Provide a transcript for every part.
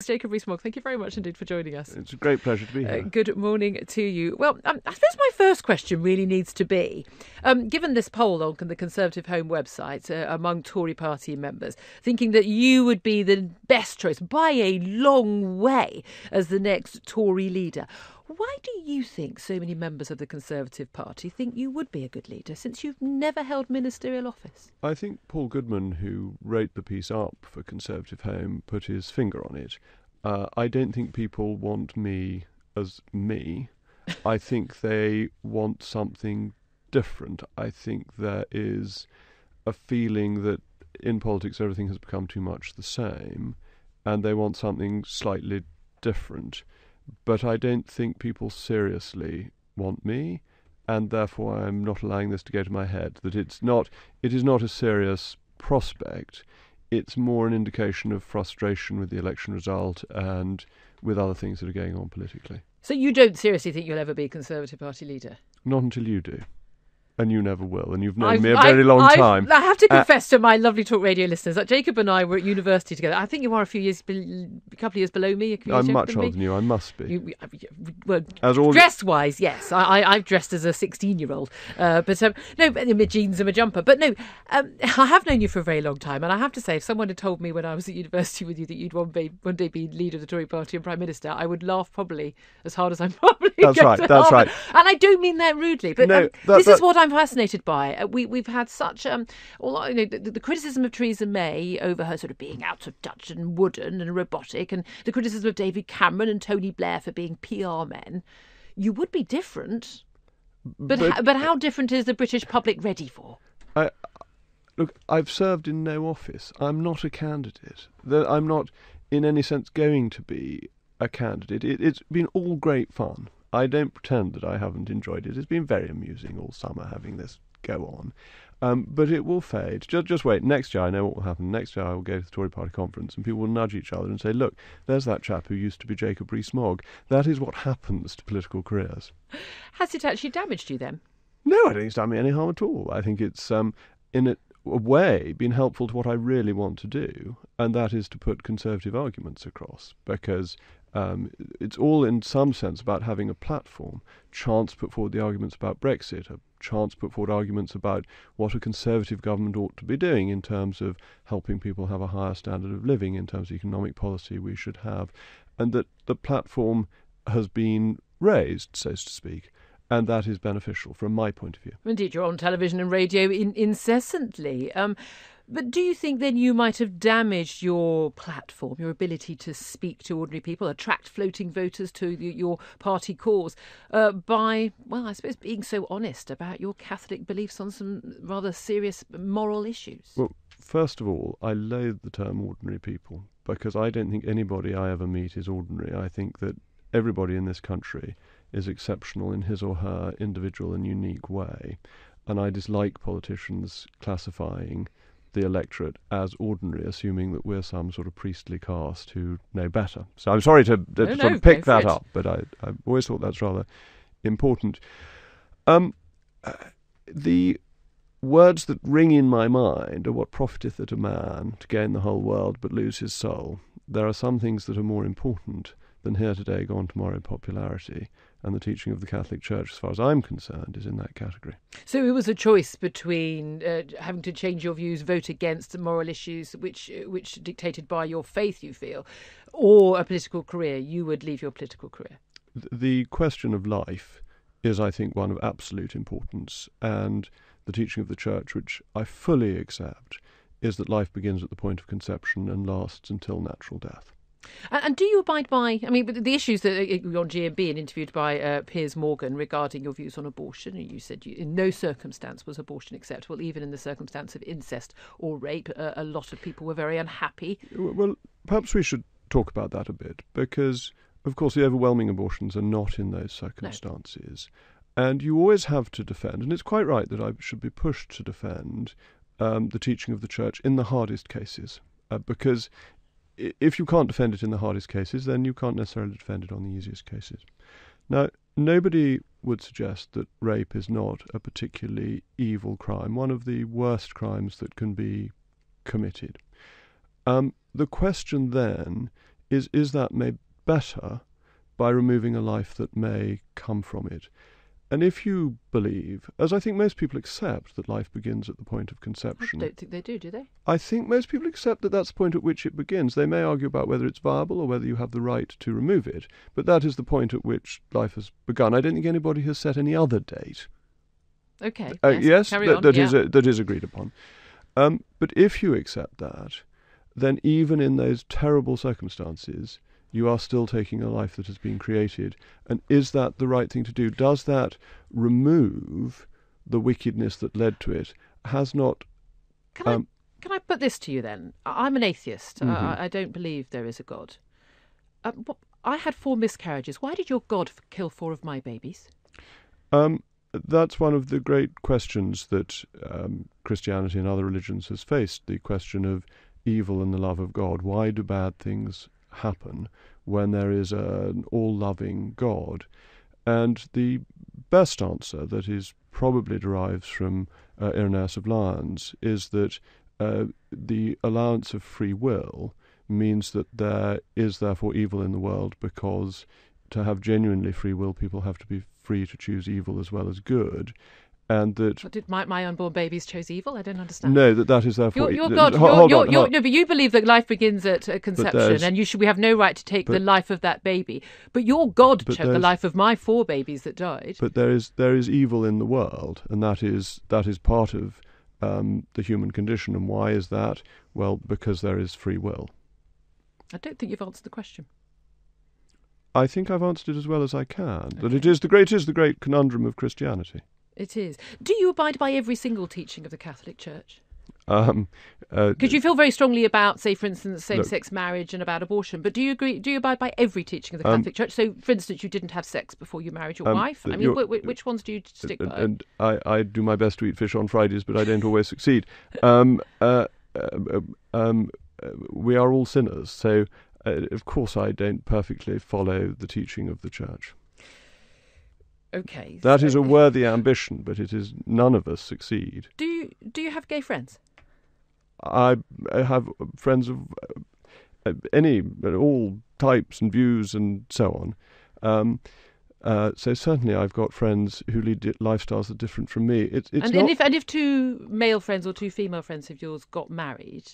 Jacob Rees Moggs, thank you very much indeed for joining us. It's a great pleasure to be here. Good morning to you. Well, I suppose my first question really needs to be, given this poll on the Conservative Home website among Tory party members, thinking that you would be the best choice by a long way as the next Tory leader, why do you think so many members of the Conservative Party think you would be a good leader, since you've never held ministerial office? I think Paul Goodman, who wrote the piece up for Conservative Home, put his finger on it. I don't think people want me as me. I think they want something different. I think there is a feeling that in politics everything has become too much the same, and they want something slightly different. But I don't think people seriously want me, and therefore I'm not allowing this to go to my head, that it is not a serious prospect. It's more an indication of frustration with the election result and with other things that are going on politically. So you don't seriously think you'll ever be Conservative Party leader? Not until you do. And you never will, and you've known me a very long time. I have to confess to my lovely talk radio listeners that Jacob and I were at university together. I think you are a couple of years below me. I'm much older than you, I must be. Well, dress-wise, yes. I've dressed as a 16-year-old. But no, my jeans and my jumper. But no, I have known you for a very long time, and I have to say, if someone had told me when I was at university with you that you'd one day be leader of the Tory party and Prime Minister, I would laugh probably as hard as I'm probably That's right. And I don't mean that rudely, but this is what I'm fascinated by. We've had such the criticism of Theresa May over her sort of being out of touch and wooden and robotic, and the criticism of David Cameron and Tony Blair for being PR men. You would be different, but how different is the British public ready for? Look, I've served in no office. I'm not a candidate. I'm not in any sense going to be a candidate. It's been all great fun. I don't pretend that I haven't enjoyed it. It's been very amusing all summer having this go on. But it will fade. Just wait. Next year I know what will happen. Next year I will go to the Tory party conference and people will nudge each other and say, look, there's that chap who used to be Jacob Rees Mogg. That is what happens to political careers. Has it actually damaged you then? No, I don't think it's done me any harm at all. I think it's, in a way, been helpful to what I really want to do, and that is to put conservative arguments across, because it's all in some sense about having a platform, chance to put forward the arguments about Brexit, a chance to put forward arguments about what a conservative government ought to be doing in terms of helping people have a higher standard of living, in terms of economic policy we should have, and that the platform has been raised, so to speak. And that is beneficial from my point of view. Indeed, you're on television and radio incessantly. But do you think then you might have damaged your platform, your ability to speak to ordinary people, attract floating voters to your party cause by, well, I suppose being so honest about your Catholic beliefs on some rather serious moral issues? Well, first of all, I loathe the term ordinary people, because I don't think anybody I ever meet is ordinary. I think that everybody in this country is exceptional in his or her individual and unique way. And I dislike politicians classifying the electorate as ordinary, assuming that we're some sort of priestly caste who know better. So I'm sorry to pick that up, but I've always thought that's rather important. The words that ring in my mind are, what profiteth it a man to gain the whole world but lose his soul? There are some things that are more important than here today, gone tomorrow popularity, and the teaching of the Catholic Church, as far as I'm concerned, is in that category. So it was a choice between having to change your views, vote against moral issues which dictated by your faith, you feel, or a political career. You would leave your political career. The question of life is, I think, one of absolute importance, and the teaching of the Church, which I fully accept, is that life begins at the point of conception and lasts until natural death. And do you abide by, I mean, the issues that you're on GMB and interviewed by Piers Morgan regarding your views on abortion, and you said in no circumstance was abortion acceptable, even in the circumstance of incest or rape. A lot of people were very unhappy. Well, perhaps we should talk about that a bit, because, of course, the overwhelming abortions are not in those circumstances. No. And you always have to defend, and it's quite right that I should be pushed to defend the teaching of the Church in the hardest cases, because if you can't defend it in the hardest cases, then you can't necessarily defend it on the easiest cases. Now, nobody would suggest that rape is not a particularly evil crime, one of the worst crimes that can be committed. The question then is that made better by removing a life that may come from it. And if you believe, as I think most people accept, that life begins at the point of conception. I don't think they do they? I think most people accept that that's the point at which it begins. They may argue about whether it's viable or whether you have the right to remove it, but that is the point at which life has begun. I don't think anybody has set any other date. Okay. Yes, carry on. that is agreed upon. But if you accept that, then even in those terrible circumstances, you are still taking a life that has been created. And is that the right thing to do? Does that remove the wickedness that led to it? Has not... Can I put this to you then? I'm an atheist. Mm-hmm. I don't believe there is a God. I had 4 miscarriages. Why did your God kill 4 of my babies? That's one of the great questions that Christianity and other religions has faced, the question of evil and the love of God. Why do bad things happen when there is an all-loving God? And the best answer, that is probably derives from Irenaeus of Lyons, is that the allowance of free will means that there is therefore evil in the world, because to have genuinely free will, people have to be free to choose evil as well as good. And that... But did my unborn babies chose evil? I don't understand. No, that is therefore... Your God, no, but you believe that life begins at conception, and we have no right to take the life of that baby. But your God took the life of my 4 babies that died. But there is evil in the world, and that is part of the human condition. And why is that? Well, because there is free will. I don't think you've answered the question. I think I've answered it as well as I can. Okay. That it is the great conundrum of Christianity. It is. Do you abide by every single teaching of the Catholic Church? Because you feel very strongly about, say, for instance, same-sex marriage and about abortion. But do you agree? Do you abide by every teaching of the Catholic Church? So, for instance, you didn't have sex before you married your wife. I mean, which ones do you stick by? And I do my best to eat fish on Fridays, but I don't always succeed. We are all sinners, so of course I don't perfectly follow the teaching of the Church. Okay. That is a worthy ambition, but it is none of us succeed. Do you have gay friends? I have friends of all types and views and so on. So certainly I've got friends who lead lifestyles that are different from me. If 2 male friends or 2 female friends of yours got married,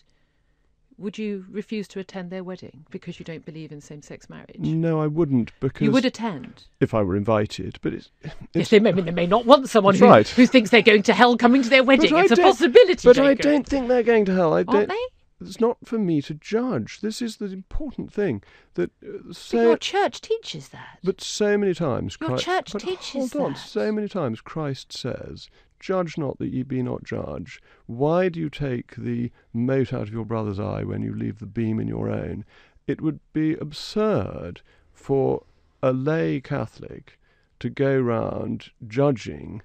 would you refuse to attend their wedding because you don't believe in same-sex marriage? No, I wouldn't, because... You would attend? If I were invited, but it's yes, they may not want someone who thinks they're going to hell coming to their wedding. It's a possibility, But Jacob. I don't think they're going to hell. Aren't they? It's not for me to judge. This is the important thing. That but your church teaches that. But so many times... Your church teaches that. Hold on. So many times Christ says... Judge not that ye be not judged. Why do you take the mote out of your brother's eye when you leave the beam in your own? It would be absurd for a lay Catholic to go round judging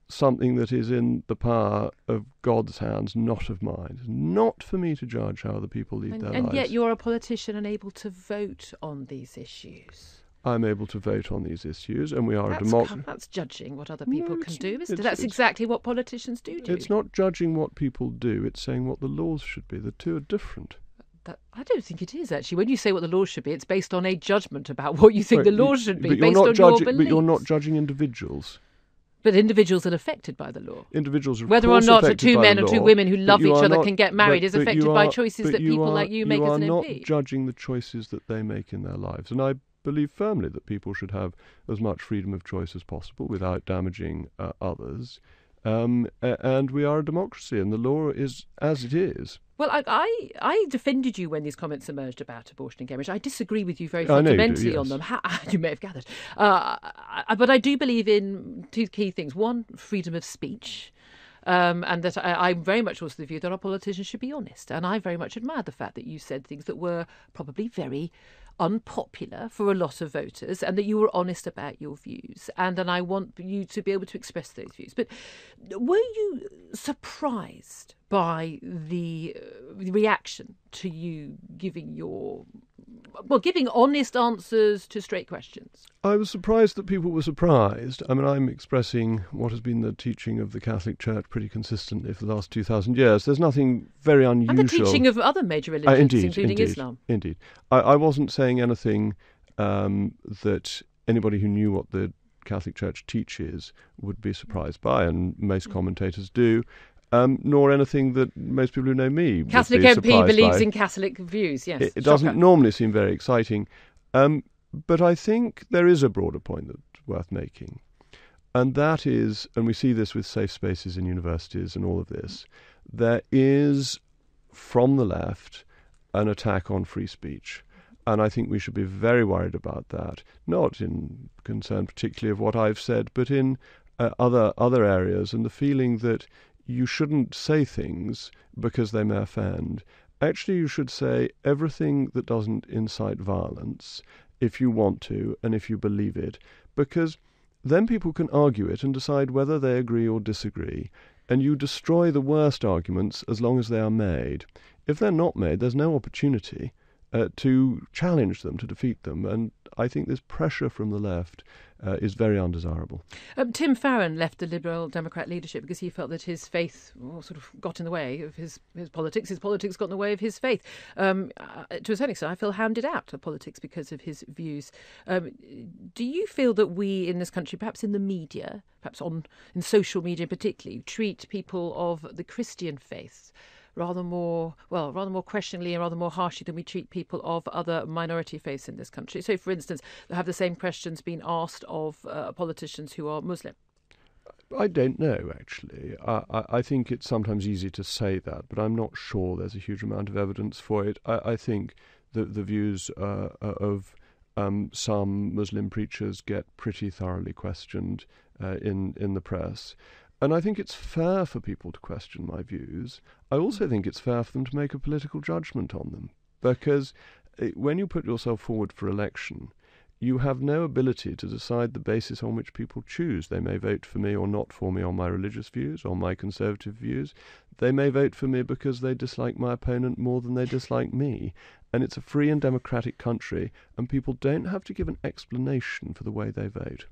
something that is in the power of God's hands, not of mine. It's not for me to judge how the people lead their lives. And yet you're a politician and able to vote on these issues. I'm able to vote on these issues, and we are a democracy. That's judging what other people can do, Mister. That's exactly what politicians do. It's not judging what people do, it's saying what the laws should be. The two are different. I don't think it is, actually. When you say what the laws should be, it's based on a judgment about what you think the laws should be, based on your beliefs. But you're not judging individuals. But individuals are affected by the law. Individuals are whether or not 2 men or 2 women who love each other can get married is affected by choices that people like you make as an MP. You are not judging the choices that they make in their lives. And I believe firmly that people should have as much freedom of choice as possible without damaging others. And we are a democracy, and the law is as it is. Well, I defended you when these comments emerged about abortion and gay marriage. I disagree with you very fundamentally on them. You may have gathered. But I do believe in 2 key things. One, freedom of speech. And that I'm very much also the view that our politicians should be honest. And I very much admire the fact that you said things that were probably very unpopular for a lot of voters, and that you were honest about your views. And then I want you to be able to express those views. But were you surprised by the reaction to you giving your giving honest answers to straight questions. I was surprised that people were surprised. I mean, I'm expressing what has been the teaching of the Catholic Church pretty consistently for the last 2,000 years. There's nothing very unusual. And the teaching of other major religions, including Islam. Indeed. I wasn't saying anything that anybody who knew what the Catholic Church teaches would be surprised by, and most commentators do. Nor anything that most people who know me would Catholic be MP surprised believes by. in Catholic views, yes. It doesn't normally seem very exciting. But I think there is a broader point that's worth making. And that is, and we see this with safe spaces in universities and all of this, there is, from the left, an attack on free speech. And I think we should be very worried about that, not in concern particularly of what I've said, but in other areas, and the feeling that you shouldn't say things because they may offend. Actually, you should say everything that doesn't incite violence if you want to and if you believe it, because then people can argue it and decide whether they agree or disagree, and you destroy the worst arguments as long as they are made. If they're not made, there's no opportunity to challenge them, to defeat them, and I think this pressure from the left is very undesirable. Tim Farron left the Liberal Democrat leadership because he felt that his faith sort of got in the way of his politics. His politics got in the way of his faith. To a certain extent, I feel hounded out of politics because of his views. Do you feel that we in this country, perhaps in the media, perhaps in social media particularly, treat people of the Christian faith rather more questioningly and rather more harshly than we treat people of other minority faiths in this country? So, for instance, have the same questions been asked of politicians who are Muslim? I don't know, actually. I think it's sometimes easy to say that, but I'm not sure there's a huge amount of evidence for it. I think that the views of some Muslim preachers get pretty thoroughly questioned in the press. And I think it's fair for people to question my views. I also think it's fair for them to make a political judgment on them. Because when you put yourself forward for election, you have no ability to decide the basis on which people choose. They may vote for me or not for me on my religious views, on my conservative views. They may vote for me because they dislike my opponent more than they dislike me. And it's a free and democratic country, and people don't have to give an explanation for the way they vote.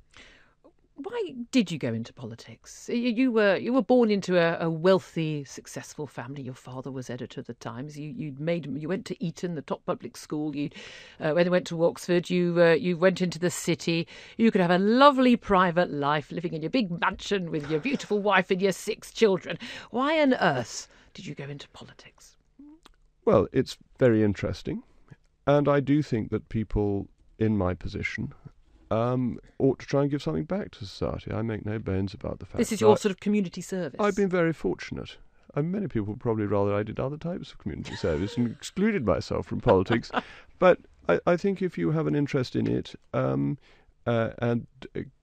Why did you go into politics? You were born into a wealthy, successful family. Your father was editor of the Times. You went to Eton, the top public school. When you went to Oxford, you went into the city. You could have a lovely private life, living in your big mansion with your beautiful wife and your 6 children. Why on earth did you go into politics? Well, it's very interesting, and I do think that people in my position ought to try and give something back to society. I make no bones about the fact. This is your sort of community service. I've been very fortunate. Many people would probably rather I did other types of community service and excluded myself from politics. But I think if you have an interest in it and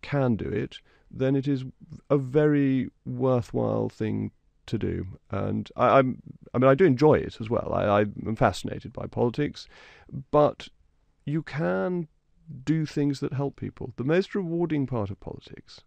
can do it, then it is a very worthwhile thing to do. And I do enjoy it as well. I'm fascinated by politics, but you can do things that help people. The most rewarding part of politics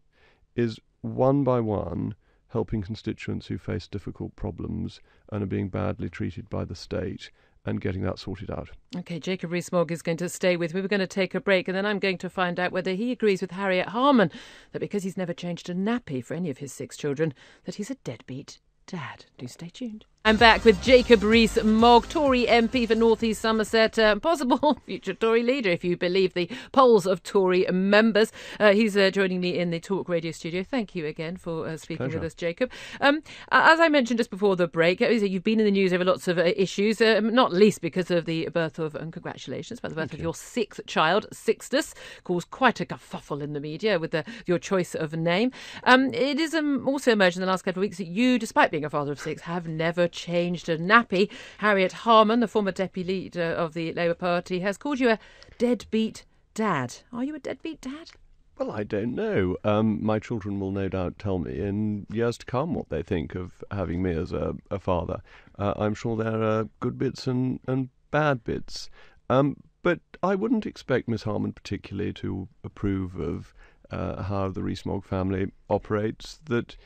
is one by one helping constituents who face difficult problems and are being badly treated by the state and getting that sorted out. OK, Jacob Rees Mogg is going to stay with me. We're going to take a break, and then I'm going to find out whether he agrees with Harriet Harman that because he's never changed a nappy for any of his 6 children, that he's a deadbeat dad. Do stay tuned. I'm back with Jacob Rees Mogg, Tory MP for North East Somerset, possible future Tory leader if you believe the polls of Tory members. He's joining me in the Talk Radio studio. Thank you again for speaking with us, Jacob. As I mentioned just before the break, you've been in the news over lots of issues, not least because of the birth of, and congratulations, by the birth of your 6th child, Sixtus, caused quite a kerfuffle in the media with your choice of name. It is also emerged in the last couple of weeks that you, despite being a father of 6, have never changed a nappy. Harriet Harman, the former deputy leader of the Labour Party, has called you a deadbeat dad. Are you a deadbeat dad? Well, I don't know. My children will no doubt tell me in years to come what they think of having me as a father. I'm sure there are good bits and bad bits. But I wouldn't expect Miss Harman particularly to approve of how the Rees Mogg family operates, that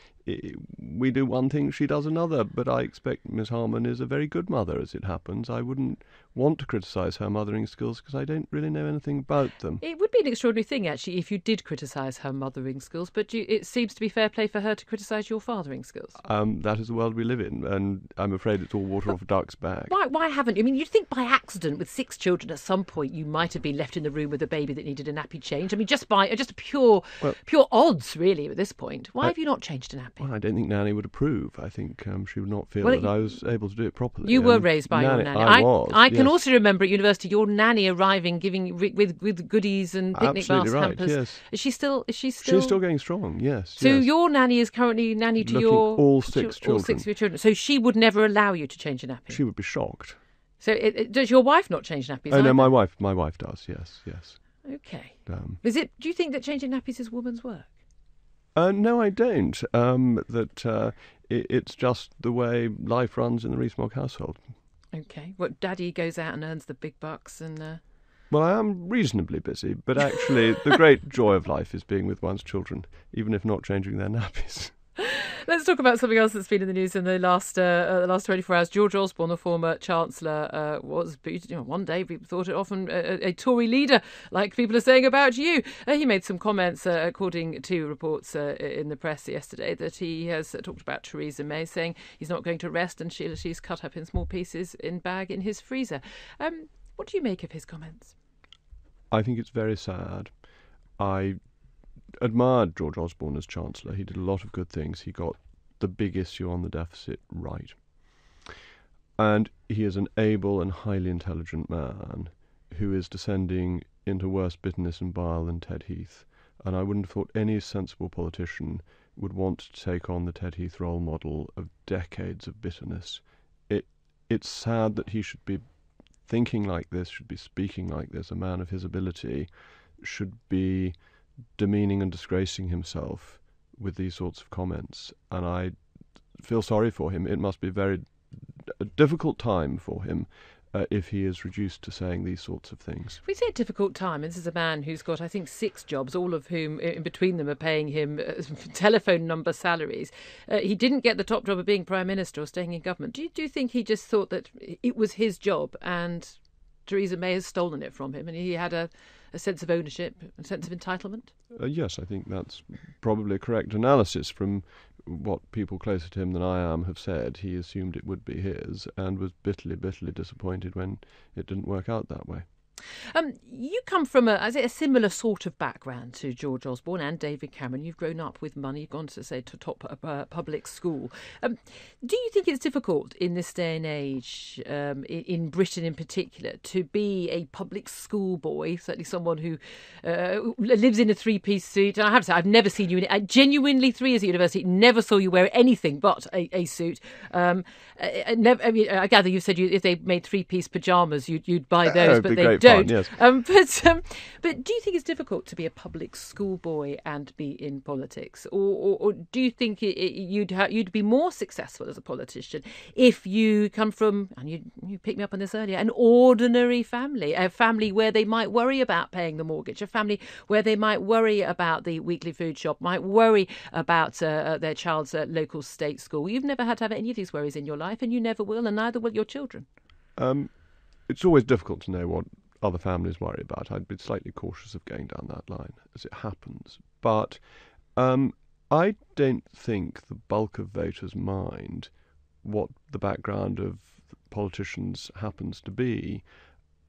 we do one thing, she does another. But I expect Miss Harman is a very good mother, as it happens. I wouldn't want to criticise her mothering skills because I don't really know anything about them. It would be an extraordinary thing, actually, if you did criticise her mothering skills, but it seems to be fair play for her to criticise your fathering skills. That is the world we live in, and I'm afraid it's all water off a duck's back. Why haven't you? I mean, you'd think by accident, with 6 children, at some point you might have been left in the room with a baby that needed a nappy change. I mean, just pure odds, really, at this point. Why have you not changed a nappy? Well, I don't think Nanny would approve. I think she would not feel that I was able to do it properly. You were raised by your nanny. I was. I can also remember at university your nanny arriving, giving with goodies and picnic basket hampers. Yes. Is she still? She's still going strong. Yes. So yes. your nanny is currently nanny to all 6 children. All 6 of your children. So she would never allow you to change a nappy. She would be shocked. So does your wife not change nappies? Oh no, my wife does. Yes. Okay. Do you think that changing nappies is woman's work? No, I don't. It's just the way life runs in the Rees Mogg household. Okay. Well, Daddy goes out and earns the big bucks and... Well, I am reasonably busy, but actually the great joy of life is being with one's children, even if not changing their nappies. Let's talk about something else that's been in the news in the last 24 hours. George Osborne, the former Chancellor, was, one day people thought it often a Tory leader, like people are saying about you. He made some comments, according to reports in the press yesterday, that he has talked about Theresa May, saying he's not going to rest and she's cut up in small pieces in bag in his freezer. What do you make of his comments? I think it's very sad. I admired George Osborne as Chancellor. He did a lot of good things. He got the big issue on the deficit right. And he is an able and highly intelligent man who is descending into worse bitterness and bile than Ted Heath. And I wouldn't have thought any sensible politician would want to take on the Ted Heath role model of decades of bitterness. It's sad that he should be thinking like this, should be speaking like this. A man of his ability should be demeaning and disgracing himself with these sorts of comments, and I feel sorry for him. It must be a difficult time for him if he is reduced to saying these sorts of things. We say a difficult time. This is a man who's got, I think, 6 jobs, all of whom, in between them, are paying him telephone number salaries. He didn't get the top job of being Prime Minister or staying in government. Do you think he just thought that it was his job and Theresa May has stolen it from him and he had a sense of ownership, a sense of entitlement? Yes, I think that's probably a correct analysis from what people closer to him than I am have said. He assumed it would be his and was bitterly, bitterly disappointed when it didn't work out that way. You come from a similar sort of background to George Osborne and David Cameron. You've grown up with money. You've gone to top public school. Do you think it's difficult in this day and age, in Britain in particular, to be a public school boy? Certainly someone who lives in a 3-piece suit. And I have to say, I've never seen you in it. Genuinely, 3 years at university, never saw you wear anything but a suit. I gather you said if they made 3-piece pyjamas, you'd buy those, but they don't. Yes. But do you think it's difficult to be a public school boy and be in politics, or do you think you'd be more successful as a politician if you come from, and you picked me up on this earlier, an ordinary family, a family where they might worry about paying the mortgage, a family where they might worry about the weekly food shop, might worry about their child's local state school? You've never had to have any of these worries in your life, and you never will, and neither will your children. It's always difficult to know what other families worry about. I'd be slightly cautious of going down that line as it happens. But I don't think the bulk of voters mind what the background of politicians happens to be.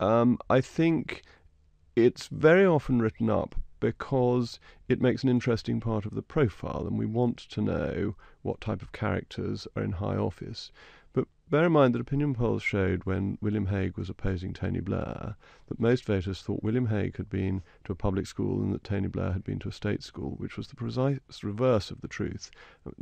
I think it's very often written up because it makes an interesting part of the profile, and we want to know what type of characters are in high office. But bear in mind that opinion polls showed when William Hague was opposing Tony Blair that most voters thought William Hague had been to a public school and that Tony Blair had been to a state school, which was the precise reverse of the truth.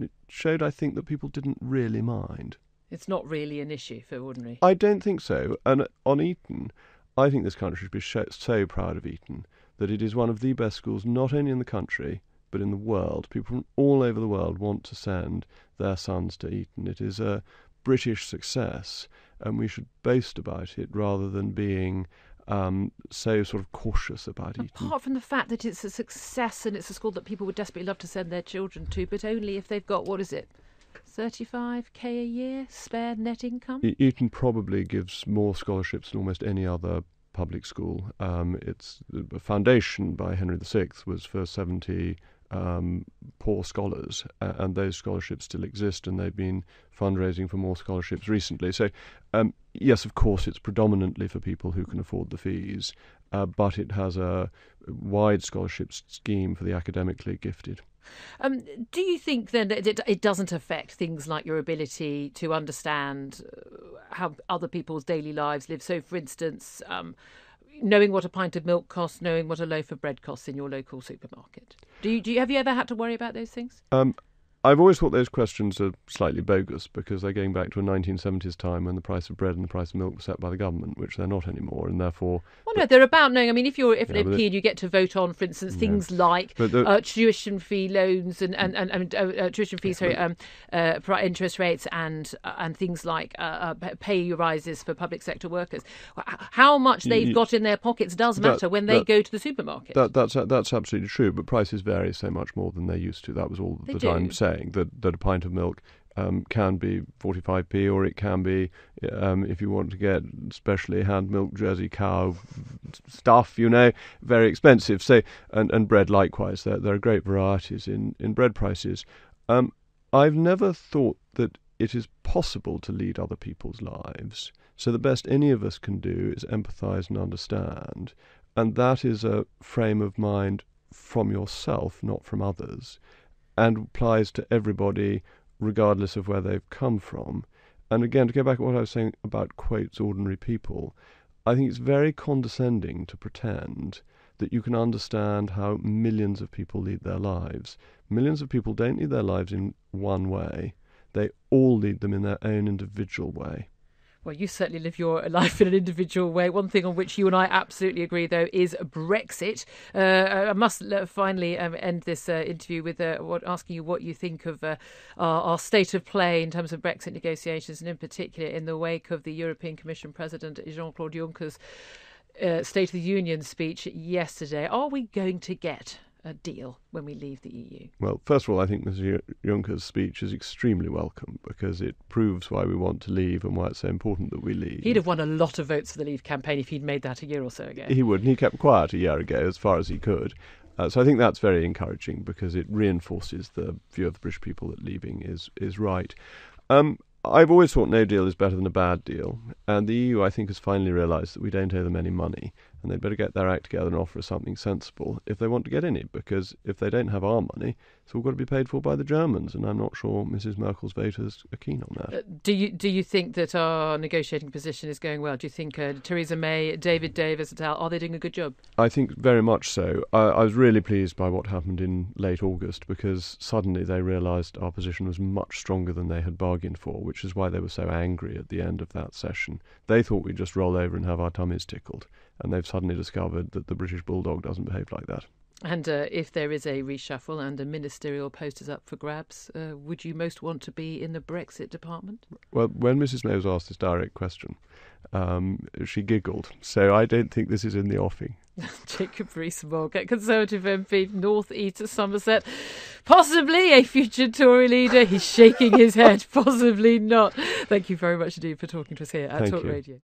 It showed, I think, that people didn't really mind. It's not really an issue for ordinary. I don't think so. And on Eton, I think this country should be so proud of Eton that it is one of the best schools not only in the country but in the world. People from all over the world want to send their sons to Eton. It is a British success, and we should boast about it rather than being so sort of cautious about Eton. Apart from the fact that it's a success and it's a school that people would desperately love to send their children to, but only if they've got, what is it, $35,000 a year spare net income? Eton probably gives more scholarships than almost any other public school. It's the foundation by Henry VI was for 70 poor scholars, and those scholarships still exist, and they've been fundraising for more scholarships recently. So, yes, of course, it's predominantly for people who can afford the fees, but it has a wide scholarship scheme for the academically gifted. Do you think then that it doesn't affect things like your ability to understand how other people's daily lives live? So, for instance, knowing what a pint of milk costs, knowing what a loaf of bread costs in your local supermarket. Have you ever had to worry about those things? I've always thought those questions are slightly bogus because they're going back to a 1970s time when the price of bread and the price of milk were set by the government, which they're not anymore, and therefore... Well, no, they're about knowing. I mean, if an MP and you get to vote on, for instance, things like tuition fee loans and tuition fees, interest rates and things like pay rises for public sector workers, how much they've got in their pockets does matter when they go to the supermarket. That's absolutely true, but prices vary so much more than they used to. That was all that I'm saying. That a pint of milk can be 45p, or it can be, if you want to get specially hand milk Jersey cow stuff, very expensive. So, and bread likewise. There are great varieties in bread prices. I've never thought that it is possible to lead other people's lives. So the best any of us can do is empathise and understand, and that is a frame of mind from yourself, not from others, and applies to everybody regardless of where they've come from. And again, to go back to what I was saying about quotes ordinary people, I think it's very condescending to pretend that you can understand how millions of people lead their lives. Millions of people don't lead their lives in one way. They all lead them in their own individual way. Well, you certainly live your life in an individual way. One thing on which you and I absolutely agree, though, is Brexit. I must finally end this interview with asking you what you think of our state of play in terms of Brexit negotiations, and in particular in the wake of the European Commission President Jean-Claude Juncker's State of the Union speech yesterday. Are we going to get a deal when we leave the EU? Well, first of all, I think Mr. Juncker's speech is extremely welcome because it proves why we want to leave and why it's so important that we leave. He'd have won a lot of votes for the Leave campaign if he'd made that a year or so ago. He would, and he kept quiet a year ago as far as he could. So I think that's very encouraging because it reinforces the view of the British people that leaving is right. I've always thought no deal is better than a bad deal, and the EU, I think, has finally realised that we don't owe them any money, and they'd better get their act together and offer us something sensible if they want to get any, because if they don't have our money, it's all got to be paid for by the Germans, and I'm not sure Mrs. Merkel's voters are keen on that. Do you think that our negotiating position is going well? Do you think Theresa May, David Davis et al., are they doing a good job? I think very much so. I was really pleased by what happened in late August, because suddenly they realised our position was much stronger than they had bargained for, which is why they were so angry at the end of that session. They thought we'd just roll over and have our tummies tickled, and they've suddenly discovered that the British bulldog doesn't behave like that. And if there is a reshuffle and a ministerial post is up for grabs, would you most want to be in the Brexit department? Well, when Mrs. May was asked this direct question, she giggled, so I don't think this is in the offing. Jacob Rees Moggs, Conservative MP, North East Somerset, possibly a future Tory leader. He's shaking his head, possibly not. Thank you very much indeed for talking to us here at Talk Radio.